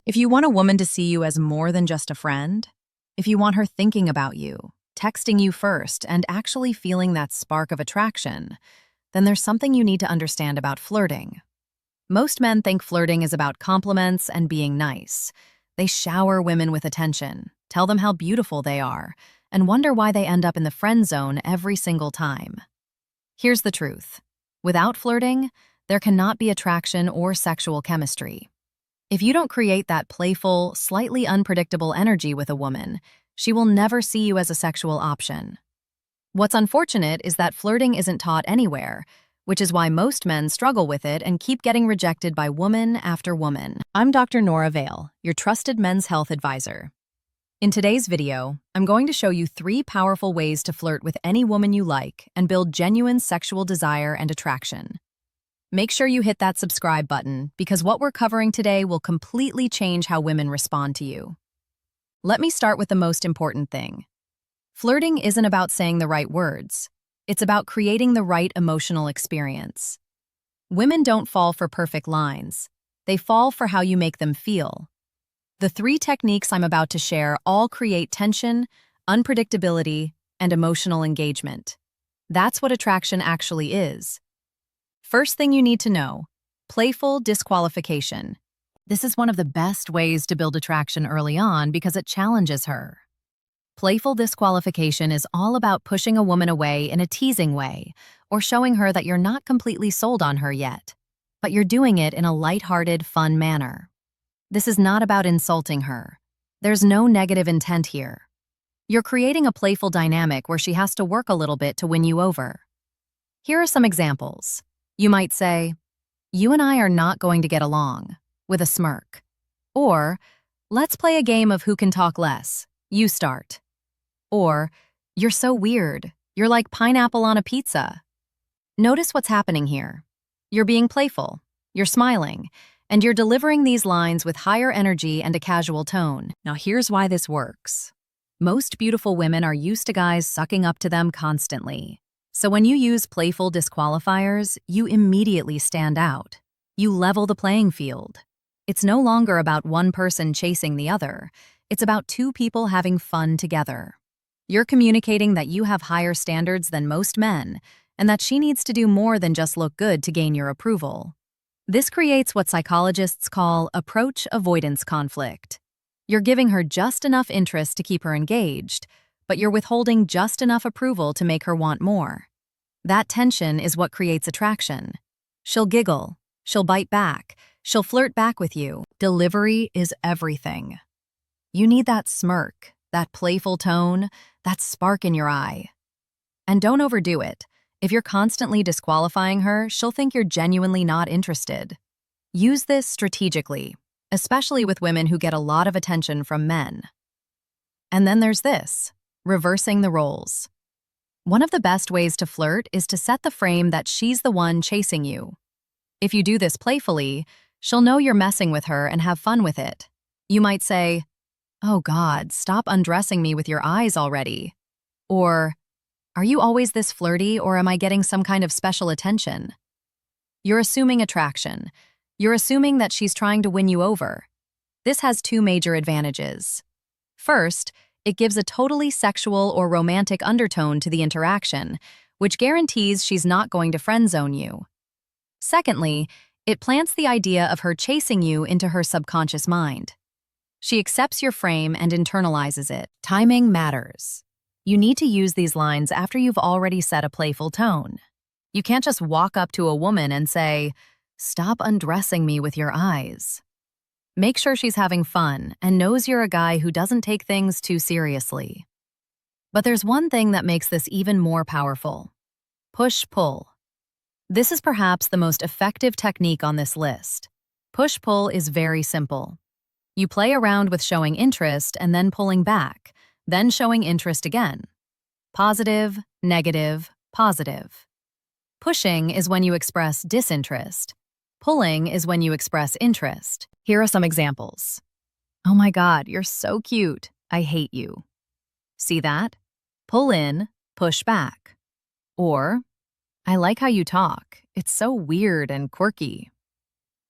If you want a woman to see you as more than just a friend, if you want her thinking about you, texting you first, and actually feeling that spark of attraction, then there's something you need to understand about flirting. Most men think flirting is about compliments and being nice. They shower women with attention, tell them how beautiful they are, and wonder why they end up in the friend zone every single time. Here's the truth. Without flirting, there cannot be attraction or sexual chemistry. If you don't create that playful, slightly unpredictable energy with a woman, she will never see you as a sexual option. What's unfortunate is that flirting isn't taught anywhere, which is why most men struggle with it and keep getting rejected by woman after woman. I'm Dr. Nora Vale, your trusted men's health advisor. In today's video, I'm going to show you 3 powerful ways to flirt with any woman you like and build genuine sexual desire and attraction. Make sure you hit that subscribe button because what we're covering today will completely change how women respond to you. Let me start with the most important thing. Flirting isn't about saying the right words. It's about creating the right emotional experience. Women don't fall for perfect lines. They fall for how you make them feel. The 3 techniques I'm about to share all create tension, unpredictability, and emotional engagement. That's what attraction actually is. First thing you need to know, playful disqualification. This is one of the best ways to build attraction early on because it challenges her. Playful disqualification is all about pushing a woman away in a teasing way or showing her that you're not completely sold on her yet, but you're doing it in a lighthearted, fun manner. This is not about insulting her. There's no negative intent here. You're creating a playful dynamic where she has to work a little bit to win you over. Here are some examples. You might say, "You and I are not going to get along," with a smirk. Or, "Let's play a game of who can talk less. You start." Or, "You're so weird. You're like pineapple on a pizza." Notice what's happening here. You're being playful, you're smiling, and you're delivering these lines with higher energy and a casual tone. Now here's why this works. Most beautiful women are used to guys sucking up to them constantly. So when you use playful disqualifiers, you immediately stand out. You level the playing field. It's no longer about one person chasing the other. It's about 2 people having fun together. You're communicating that you have higher standards than most men, and that she needs to do more than just look good to gain your approval. This creates what psychologists call approach avoidance conflict. You're giving her just enough interest to keep her engaged, but you're withholding just enough approval to make her want more. That tension is what creates attraction. She'll giggle, she'll bite back, she'll flirt back with you. Delivery is everything. You need that smirk, that playful tone, that spark in your eye. And don't overdo it. If you're constantly disqualifying her, she'll think you're genuinely not interested. Use this strategically, especially with women who get a lot of attention from men. And then there's this, reversing the roles. One of the best ways to flirt is to set the frame that she's the one chasing you. If you do this playfully, she'll know you're messing with her and have fun with it. You might say, "Oh God, stop undressing me with your eyes already." Or, "Are you always this flirty or am I getting some kind of special attention?" You're assuming attraction. You're assuming that she's trying to win you over. This has 2 major advantages. First, it gives a totally sexual or romantic undertone to the interaction, which guarantees she's not going to friend-zone you. Secondly, it plants the idea of her chasing you into her subconscious mind. She accepts your frame and internalizes it. Timing matters. You need to use these lines after you've already set a playful tone. You can't just walk up to a woman and say, "Stop undressing me with your eyes." Make sure she's having fun and knows you're a guy who doesn't take things too seriously. But there's one thing that makes this even more powerful. Push-pull. This is perhaps the most effective technique on this list. Push-pull is very simple. You play around with showing interest and then pulling back, then showing interest again. Positive, negative, positive. Pushing is when you express disinterest. Pulling is when you express interest. Here are some examples. "Oh my God, you're so cute. I hate you." See that? Pull in, push back. Or, "I like how you talk. It's so weird and quirky."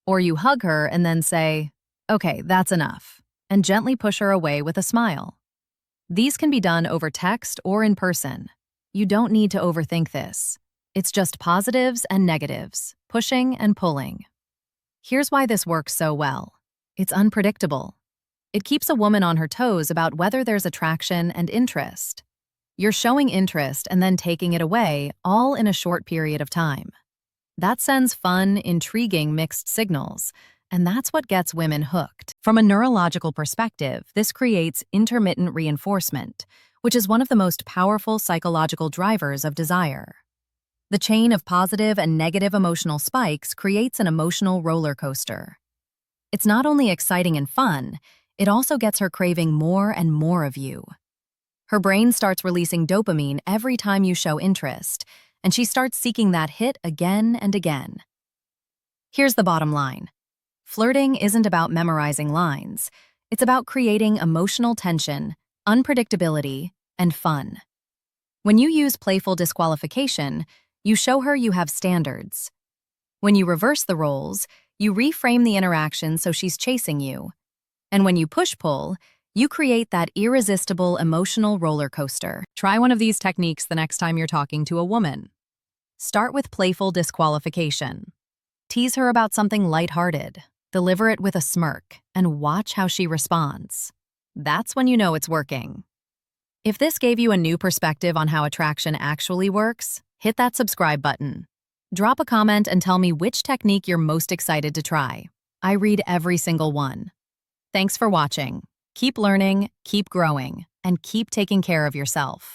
Or you hug her and then say, Okay, that's enough. And gently push her away with a smile. These can be done over text or in person. You don't need to overthink this. It's just positives and negatives, pushing and pulling. Here's why this works so well. It's unpredictable. It keeps a woman on her toes about whether there's attraction and interest. You're showing interest and then taking it away, all in a short period of time. That sends fun, intriguing mixed signals, and that's what gets women hooked. From a neurological perspective, this creates intermittent reinforcement, which is one of the most powerful psychological drivers of desire. The chain of positive and negative emotional spikes creates an emotional roller coaster. It's not only exciting and fun, it also gets her craving more and more of you. Her brain starts releasing dopamine every time you show interest, and she starts seeking that hit again and again. Here's the bottom line. Flirting isn't about memorizing lines. It's about creating emotional tension, unpredictability, and fun. When you use playful disqualification, you show her you have standards. When you reverse the roles, you reframe the interaction so she's chasing you. And when you push-pull, you create that irresistible emotional roller coaster. Try one of these techniques the next time you're talking to a woman. Start with playful disqualification. Tease her about something lighthearted. Deliver it with a smirk, and watch how she responds. That's when you know it's working. If this gave you a new perspective on how attraction actually works, hit that subscribe button. Drop a comment and tell me which technique you're most excited to try. I read every single one. Thanks for watching. Keep learning, keep growing, and keep taking care of yourself.